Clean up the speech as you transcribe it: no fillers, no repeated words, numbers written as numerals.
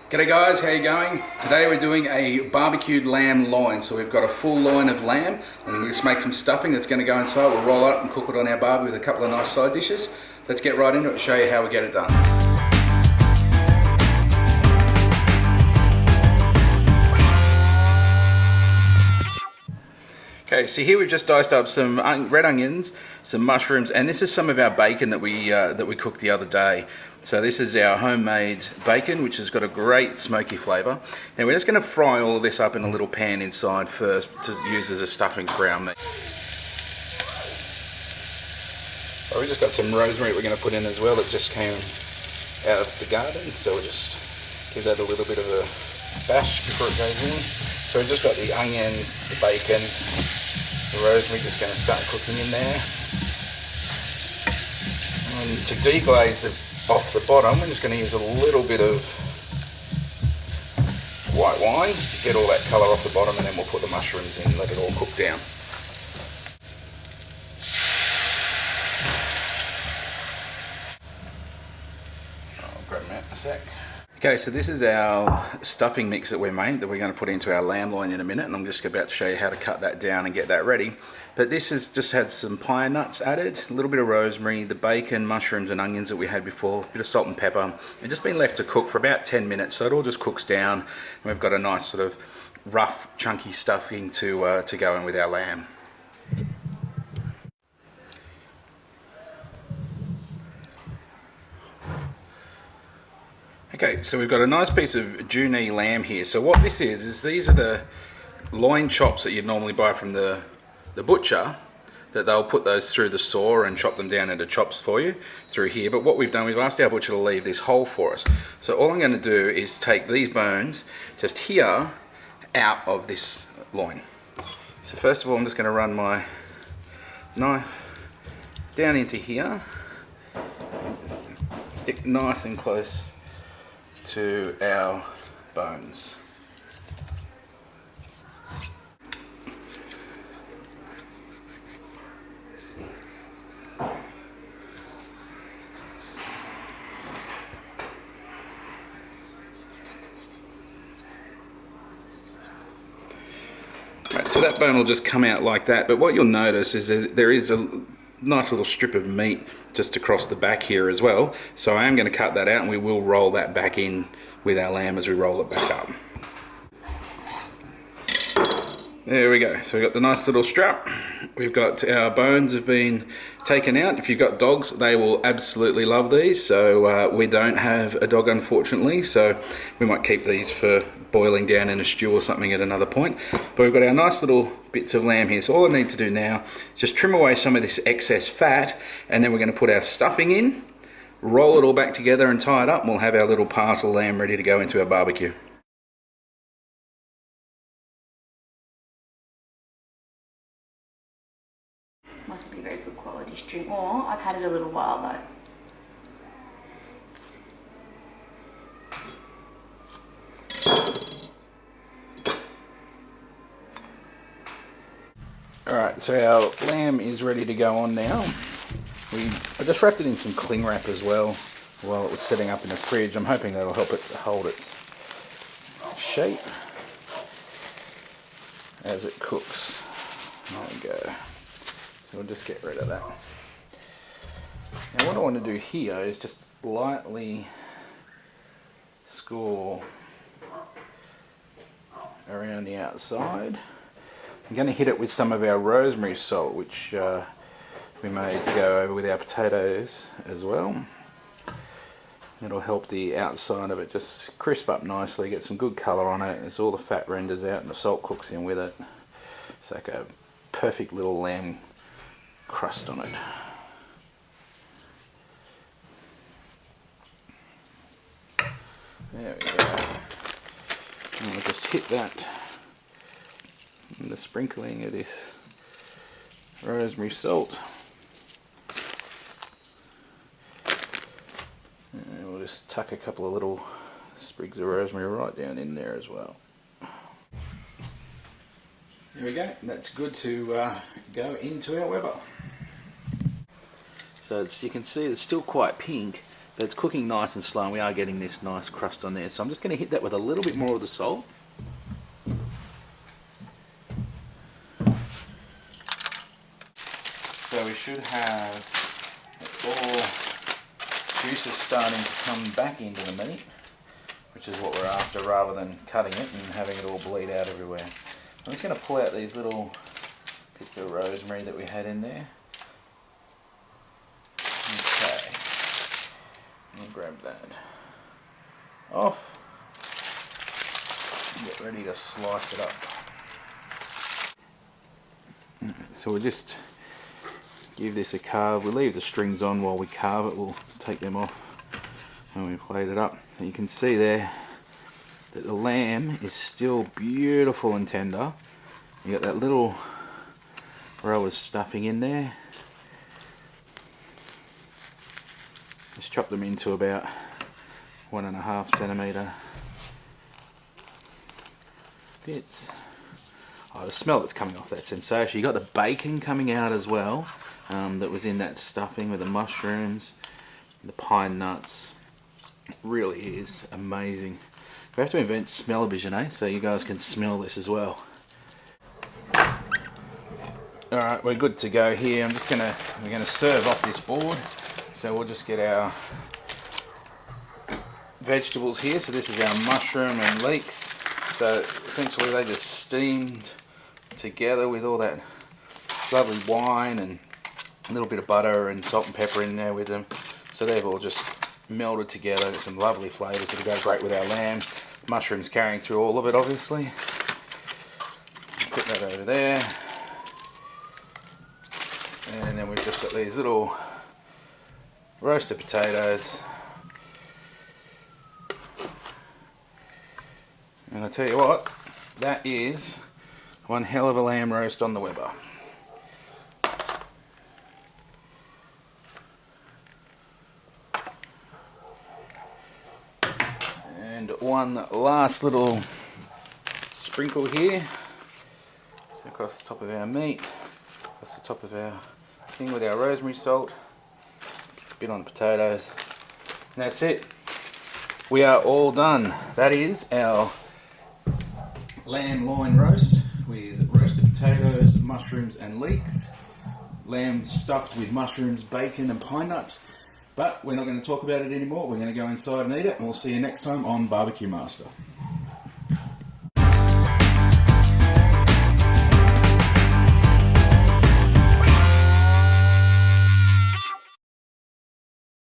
G'day guys, how you going? Today we're doing a barbecued lamb loin. So we've got a full loin of lamb and we'll just make some stuffing that's going to go inside. We'll roll it up and cook it on our barbie with a couple of nice side dishes. Let's get right into it and show you how we get it done. Okay, so here we've just diced up some red onions, some mushrooms, and this is some of our bacon that we cooked the other day. So this is our homemade bacon, which has got a great smoky flavour. Now we're just going to fry all of this up in a little pan inside first to use as a stuffing for our meat. So we just got some rosemary we're going to put in as well that just came out of the garden. So we'll just give that a little bit of a bash before it goes in. So we've just got the onions, the bacon, the rosemary just going to start cooking in there. And to deglaze off the bottom, we're just going to use a little bit of white wine to get all that colour off the bottom, and then we'll put the mushrooms in and let it all cook down. I'll grab them out in a sec. Okay, so this is our stuffing mix that we made that we're going to put into our lamb loin in a minute, and I'm just about to show you how to cut that down and get that ready. But this has just had some pine nuts added, a little bit of rosemary, the bacon, mushrooms and onions that we had before, a bit of salt and pepper, and just been left to cook for about 10 minutes, so it all just cooks down, and we've got a nice sort of rough, chunky stuffing to go in with our lamb. Okay, so we've got a nice piece of Junee lamb here. So what this is these are the loin chops that you'd normally buy from the butcher, that they'll put those through the saw and chop them down into chops for you through here. But what we've done, we've asked our butcher to leave this hole for us. So all I'm going to do is take these bones just here out of this loin. So first of all, I'm just going to run my knife down into here and just stick nice and close to our bones. Right, so that bone will just come out like that, but what you'll notice is there is a nice little strip of meat just across the back here as well. So I am going to cut that out, and we will roll that back in with our lamb as we roll it back up. There we go. So we've got the nice little strap. We've got our bones have been taken out. If you've got dogs, they will absolutely love these. So we don't have a dog, unfortunately, so we might keep these for boiling down in a stew or something at another point. But we've got our nice little bits of lamb here. So all I need to do now is just trim away some of this excess fat, and then we're going to put our stuffing in, roll it all back together and tie it up, and we'll have our little parcel lamb ready to go into our barbecue. Must be very good quality string, or I've had it a little while though. Alright, so our lamb is ready to go on now. I just wrapped it in some cling wrap as well while it was setting up in the fridge. I'm hoping that'll help it hold its shape as it cooks. There we go. So we'll just get rid of that. Now what I want to do here is just lightly score around the outside. I'm going to hit it with some of our rosemary salt, which we made to go over with our potatoes as well. It'll help the outside of it just crisp up nicely, get some good colour on it, as all the fat renders out and the salt cooks in with it. It's like a perfect little lamb crust on it. There we go. And we'll just hit that and the sprinkling of this rosemary salt. And we'll just tuck a couple of little sprigs of rosemary right down in there as well. There we go, that's good to go into our Weber. So you can see it's still quite pink, But it's cooking nice and slow, and we are getting this nice crust on there. So I'm just going to hit that with a little bit more of the salt. So we should have all juices starting to come back into the meat, which is what we're after, rather than cutting it and having it all bleed out everywhere. I'm just going to pull out these little bits of rosemary that we had in there. Okay, let me grab that off. Get ready to slice it up. So we'll just give this a carve. We'll leave the strings on while we carve it. We'll take them off when we plate it up. And you can see there that the lamb is still beautiful and tender. You got that little row of stuffing in there. Just chop them into about 1.5 centimetre bits. Oh, the smell that's coming off that sensation. You got the bacon coming out as well, that was in that stuffing with the mushrooms, the pine nuts. It really is amazing. We have to invent smell-o-vision, eh? So you guys can smell this as well. Alright, we're good to go here. We're gonna serve off this board. So we'll just get our vegetables here. So this is our mushroom and leeks. So essentially they just steamed together with all that lovely wine and a little bit of butter and salt and pepper in there with them. So they've all just melded together. Got some lovely flavours that'll go great with our lamb. Mushrooms carrying through all of it, obviously. Put that over there. And then we've just got these little roasted potatoes. And I tell you what, that is one hell of a lamb roast on the Weber. And one last little sprinkle here. So across the top of our meat, across the top of our thing with our rosemary salt, a bit on the potatoes, and that's it. We are all done. That is our lamb loin roast with roasted potatoes, mushrooms and leeks. Lamb stuffed with mushrooms, bacon and pine nuts. But we're not going to talk about it anymore. We're going to go inside and eat it, and we'll see you next time on BBQ Master.